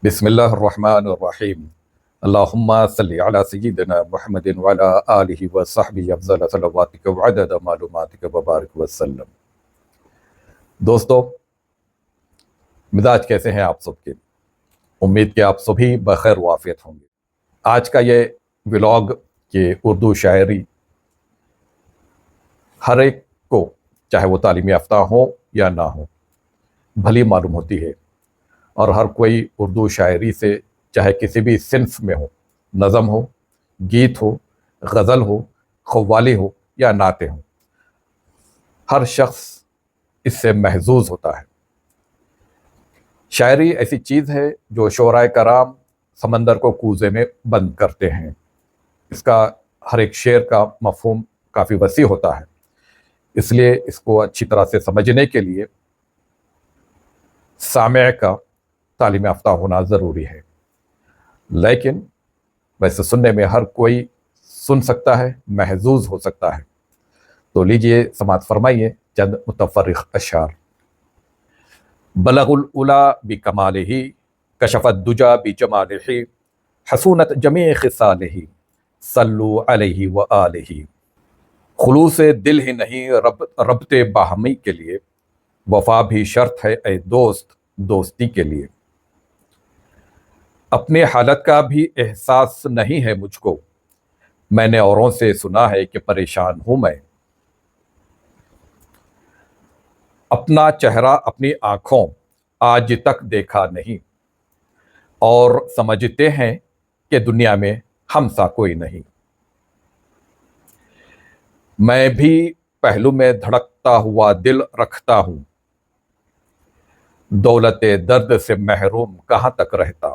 بسم اللہ الرحمن الرحیم اللہم صلی علی سیدنا محمد وعلی آلہ وصحبہ افضل صلواتک وعدد معلوماتک وبارک وسلم۔ دوستو، مزاج کیسے ہیں آپ سب کے؟ امید کہ آپ سبھی بخیر وعافیت ہوں گے۔ آج کا یہ ولاگ کہ اردو شاعری ہر ایک کو، چاہے وہ تعلیم یافتہ ہو یا نہ ہو، بھلی معلوم ہوتی ہے، اور ہر کوئی اردو شاعری سے چاہے کسی بھی صنف میں ہو، نظم ہو، گیت ہو، غزل ہو، قوالی ہو یا نعتیں ہوں، ہر شخص اس سے محظوظ ہوتا ہے۔ شاعری ایسی چیز ہے جو شعراء کرام سمندر کو کوزے میں بند کرتے ہیں۔ اس کا ہر ایک شعر کا مفہوم کافی وسیع ہوتا ہے، اس لیے اس کو اچھی طرح سے سمجھنے کے لیے سامع کا تعلیم یافتہ ہونا ضروری ہے۔ لیکن ویسے سننے میں ہر کوئی سن سکتا ہے، محظوظ ہو سکتا ہے۔ تو لیجئے سماعت فرمائیے چند متفرق اشعار۔ بلغ العلا بکمالہ، کشف الدجا بجمالہ، حسونت جمیع خصالہ، صلو علیہ وآلہ۔ خلوص دل ہی نہیں ربط باہمی کے لیے، وفا بھی شرط ہے اے دوست دوستی کے لیے۔ اپنی حالت کا بھی احساس نہیں ہے مجھ کو، میں نے اوروں سے سنا ہے کہ پریشان ہوں میں۔ اپنا چہرہ اپنی آنکھوں آج تک دیکھا نہیں، اور سمجھتے ہیں کہ دنیا میں ہم سا کوئی نہیں۔ میں بھی پہلو میں دھڑکتا ہوا دل رکھتا ہوں، دولت درد سے محروم کہاں تک رہتا۔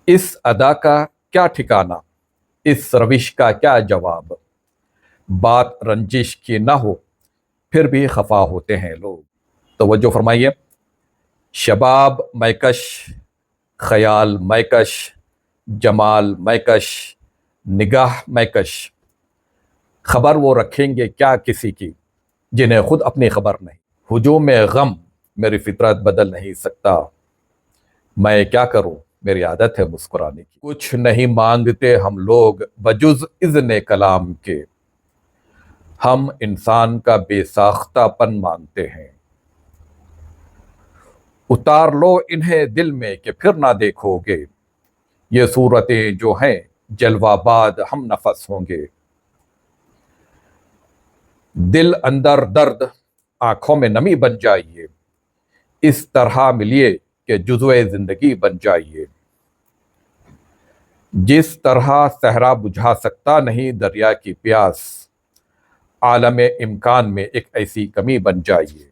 اس ادا کا کیا ٹھکانہ، اس روش کا کیا جواب، بات رنجش کی نہ ہو پھر بھی خفا ہوتے ہیں لوگ۔ توجہ فرمائیے۔ شباب میکش، خیال میکش، جمال میکش، نگاہ میکش، خبر وہ رکھیں گے کیا کسی کی جنہیں خود اپنی خبر نہیں۔ ہجوم غم میری فطرت بدل نہیں سکتا، میں کیا کروں میری عادت ہے مسکرانے کی۔ کچھ نہیں مانگتے ہم لوگ بجز اذن کلام کے، ہم انسان کا بے ساختہ پن مانگتے ہیں۔ اتار لو انہیں دل میں کہ پھر نہ دیکھو گے، یہ صورتیں جو ہیں جلوہ باد ہم نفس ہوں گے۔ دل اندر درد آنکھوں میں نمی بن جائیے، اس طرح ملیے کہ جزو زندگی بن جائیے۔ جس طرح صحرا بجھا سکتا نہیں دریا کی پیاس، عالم امکان میں ایک ایسی کمی بن جائیے۔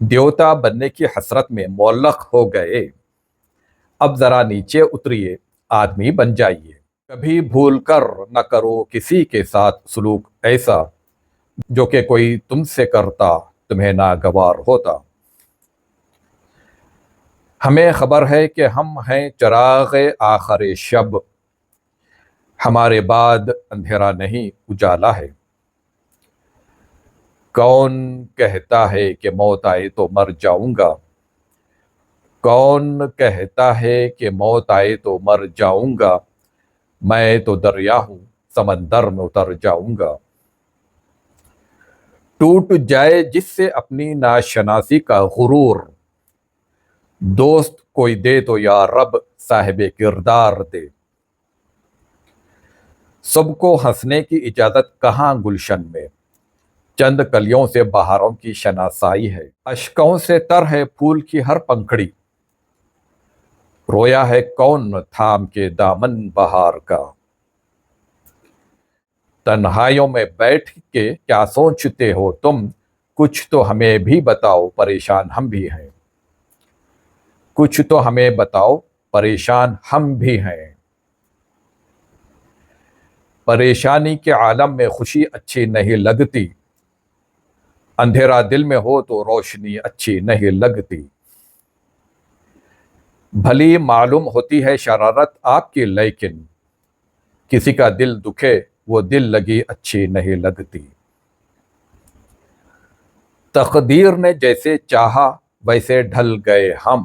دیوتا بننے کی حسرت میں معلق ہو گئے، اب ذرا نیچے اتریے آدمی بن جائیے۔ کبھی بھول کر نہ کرو کسی کے ساتھ سلوک ایسا، جو کہ کوئی تم سے کرتا تمہیں ناگوار ہوتا۔ ہمیں خبر ہے کہ ہم ہیں چراغ آخر شب، ہمارے بعد اندھیرا نہیں اجالا ہے۔ کون کہتا ہے کہ موت آئے تو مر جاؤں گا، کون کہتا ہے کہ موت آئے تو مر جاؤں گا، میں تو دریا ہوں سمندر میں اتر جاؤں گا۔ ٹوٹ جائے جس سے اپنی ناشناسی کا غرور، دوست کوئی دے تو یا رب صاحب کردار دے۔ سب کو ہنسنے کی اجازت کہاں گلشن میں، چند کلیوں سے بہاروں کی شناسائی ہے۔ اشکوں سے تر ہے پھول کی ہر پنکھڑی، رویا ہے کون تھام کے دامن بہار کا۔ تنہائیوں میں بیٹھ کے کیا سوچتے ہو تم، کچھ تو ہمیں بھی بتاؤ پریشان ہم بھی ہیں۔ کچھ تو ہمیں بتاؤ پریشان ہم بھی ہیں۔ پریشانی کے عالم میں خوشی اچھی نہیں لگتی، اندھیرا دل میں ہو تو روشنی اچھی نہیں لگتی۔ بھلی معلوم ہوتی ہے شرارت آپ کی، لیکن کسی کا دل دکھے وہ دل لگی اچھی نہیں لگتی۔ تقدیر نے جیسے چاہا ویسے ڈھل گئے ہم،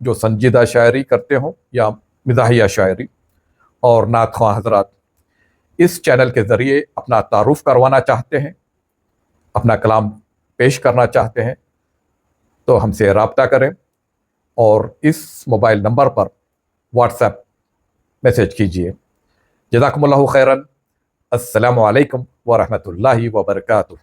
جو سنجیدہ شاعری کرتے ہوں یا مزاحیہ شاعری، اور نعت خواں حضرات اس چینل کے ذریعے اپنا تعارف کروانا چاہتے ہیں، اپنا کلام پیش کرنا چاہتے ہیں، تو ہم سے رابطہ کریں اور اس موبائل نمبر پر واٹس ایپ میسج کیجئے۔ جزاکم اللہ خیرن۔ السلام علیکم ورحمۃ اللہ وبرکاتہ۔